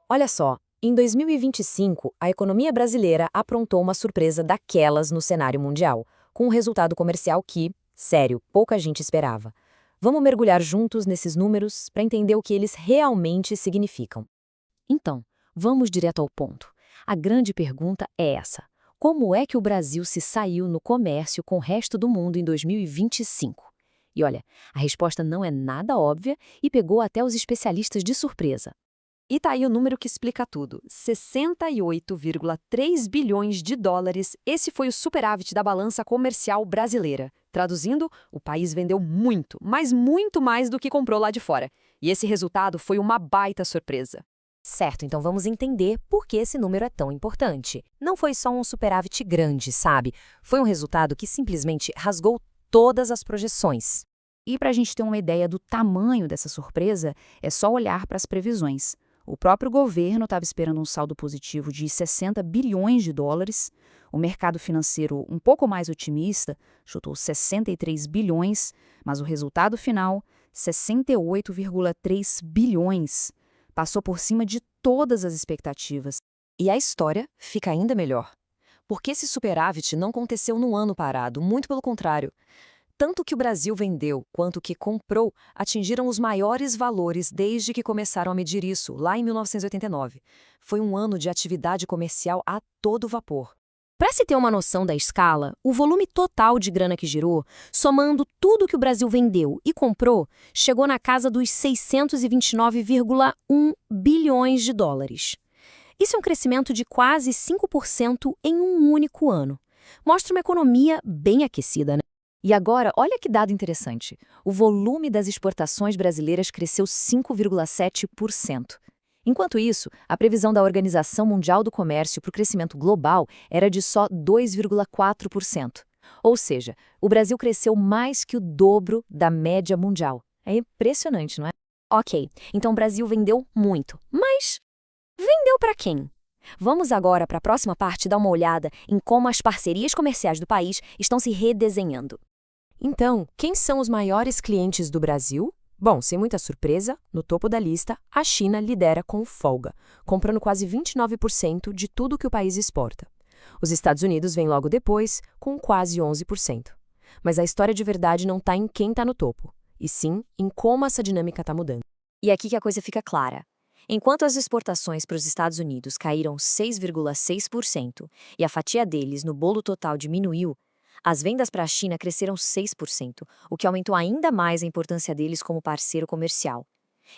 Olha só, em 2025, a economia brasileira aprontou uma surpresa daquelas no cenário mundial, com um resultado comercial que, sério, pouca gente esperava. Vamos mergulhar juntos nesses números para entender o que eles realmente significam. Então, vamos direto ao ponto. A grande pergunta é essa: como é que o Brasil se saiu no comércio com o resto do mundo em 2025? E olha, a resposta não é nada óbvia e pegou até os especialistas de surpresa. E tá aí o número que explica tudo: 68,3 bilhões de dólares. Esse foi o superávit da balança comercial brasileira. Traduzindo, o país vendeu muito, mas muito mais do que comprou lá de fora. E esse resultado foi uma baita surpresa. Certo, então vamos entender por que esse número é tão importante. Não foi só um superávit grande, sabe? Foi um resultado que simplesmente rasgou todas as projeções. E para a gente ter uma ideia do tamanho dessa surpresa, é só olhar para as previsões. O próprio governo estava esperando um saldo positivo de 60 bilhões de dólares. O mercado financeiro, um pouco mais otimista, chutou 63 bilhões, mas o resultado final, 68,3 bilhões. Passou por cima de todas as expectativas. E a história fica ainda melhor. Porque esse superávit não aconteceu num ano parado, muito pelo contrário. Tanto que o Brasil vendeu quanto que comprou atingiram os maiores valores desde que começaram a medir isso, lá em 1989. Foi um ano de atividade comercial a todo vapor. Para se ter uma noção da escala, o volume total de grana que girou, somando tudo que o Brasil vendeu e comprou, chegou na casa dos 629,1 bilhões de dólares. Isso é um crescimento de quase 5% em um único ano. Mostra uma economia bem aquecida, né? E agora, olha que dado interessante. O volume das exportações brasileiras cresceu 5,7%. Enquanto isso, a previsão da Organização Mundial do Comércio para o crescimento global era de só 2,4%. Ou seja, o Brasil cresceu mais que o dobro da média mundial. É impressionante, não é? Ok, então o Brasil vendeu muito. Mas vendeu para quem? Vamos agora para a próxima parte dar uma olhada em como as parcerias comerciais do país estão se redesenhando. Então, quem são os maiores clientes do Brasil? Bom, sem muita surpresa, no topo da lista, a China lidera com folga, comprando quase 29% de tudo que o país exporta. Os Estados Unidos vêm logo depois, com quase 11%. Mas a história de verdade não está em quem está no topo, e sim em como essa dinâmica está mudando. E é aqui que a coisa fica clara. Enquanto as exportações para os Estados Unidos caíram 6,6% e a fatia deles no bolo total diminuiu, as vendas para a China cresceram 6%, o que aumentou ainda mais a importância deles como parceiro comercial.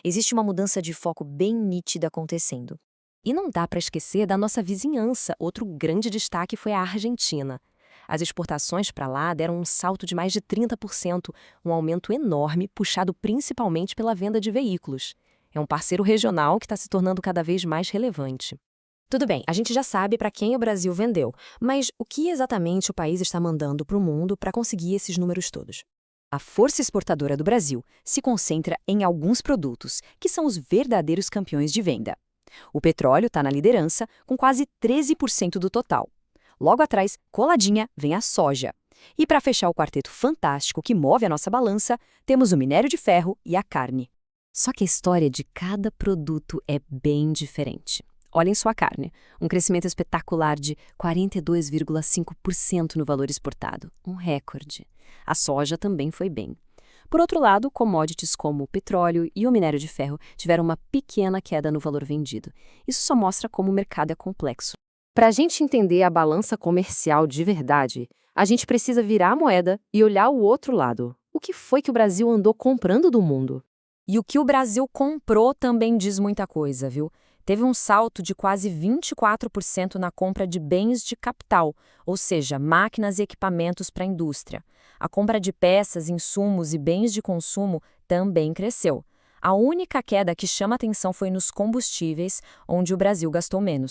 Existe uma mudança de foco bem nítida acontecendo. E não dá para esquecer da nossa vizinhança. Outro grande destaque foi a Argentina. As exportações para lá deram um salto de mais de 30%, um aumento enorme puxado principalmente pela venda de veículos. É um parceiro regional que está se tornando cada vez mais relevante. Tudo bem, a gente já sabe para quem o Brasil vendeu, mas o que exatamente o país está mandando para o mundo para conseguir esses números todos? A força exportadora do Brasil se concentra em alguns produtos, que são os verdadeiros campeões de venda. O petróleo está na liderança, com quase 13% do total. Logo atrás, coladinha, vem a soja. E para fechar o quarteto fantástico que move a nossa balança, temos o minério de ferro e a carne. Só que a história de cada produto é bem diferente. Olhem só a carne, um crescimento espetacular de 42,5% no valor exportado, um recorde. A soja também foi bem. Por outro lado, commodities como o petróleo e o minério de ferro tiveram uma pequena queda no valor vendido. Isso só mostra como o mercado é complexo. Para a gente entender a balança comercial de verdade, a gente precisa virar a moeda e olhar o outro lado. O que foi que o Brasil andou comprando do mundo? E o que o Brasil comprou também diz muita coisa, viu? Teve um salto de quase 24% na compra de bens de capital, ou seja, máquinas e equipamentos para a indústria. A compra de peças, insumos e bens de consumo também cresceu. A única queda que chama atenção foi nos combustíveis, onde o Brasil gastou menos.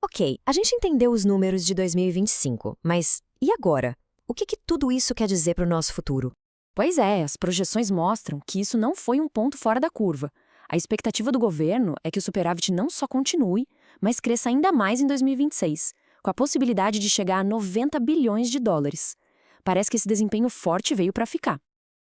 Ok, a gente entendeu os números de 2025, mas e agora? O que tudo isso quer dizer para o nosso futuro? Pois é, as projeções mostram que isso não foi um ponto fora da curva. A expectativa do governo é que o superávit não só continue, mas cresça ainda mais em 2026, com a possibilidade de chegar a 90 bilhões de dólares. Parece que esse desempenho forte veio para ficar.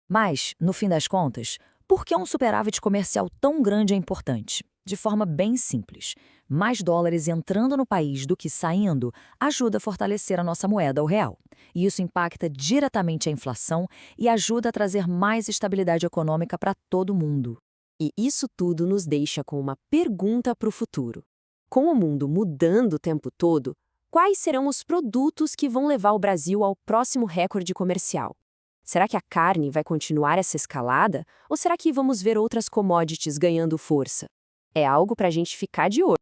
Mas, no fim das contas, por que um superávit comercial tão grande é importante? De forma bem simples, mais dólares entrando no país do que saindo ajuda a fortalecer a nossa moeda, o real. E isso impacta diretamente a inflação e ajuda a trazer mais estabilidade econômica para todo mundo. E isso tudo nos deixa com uma pergunta para o futuro. Com o mundo mudando o tempo todo, quais serão os produtos que vão levar o Brasil ao próximo recorde comercial? Será que a carne vai continuar essa escalada? Ou será que vamos ver outras commodities ganhando força? É algo para a gente ficar de olho.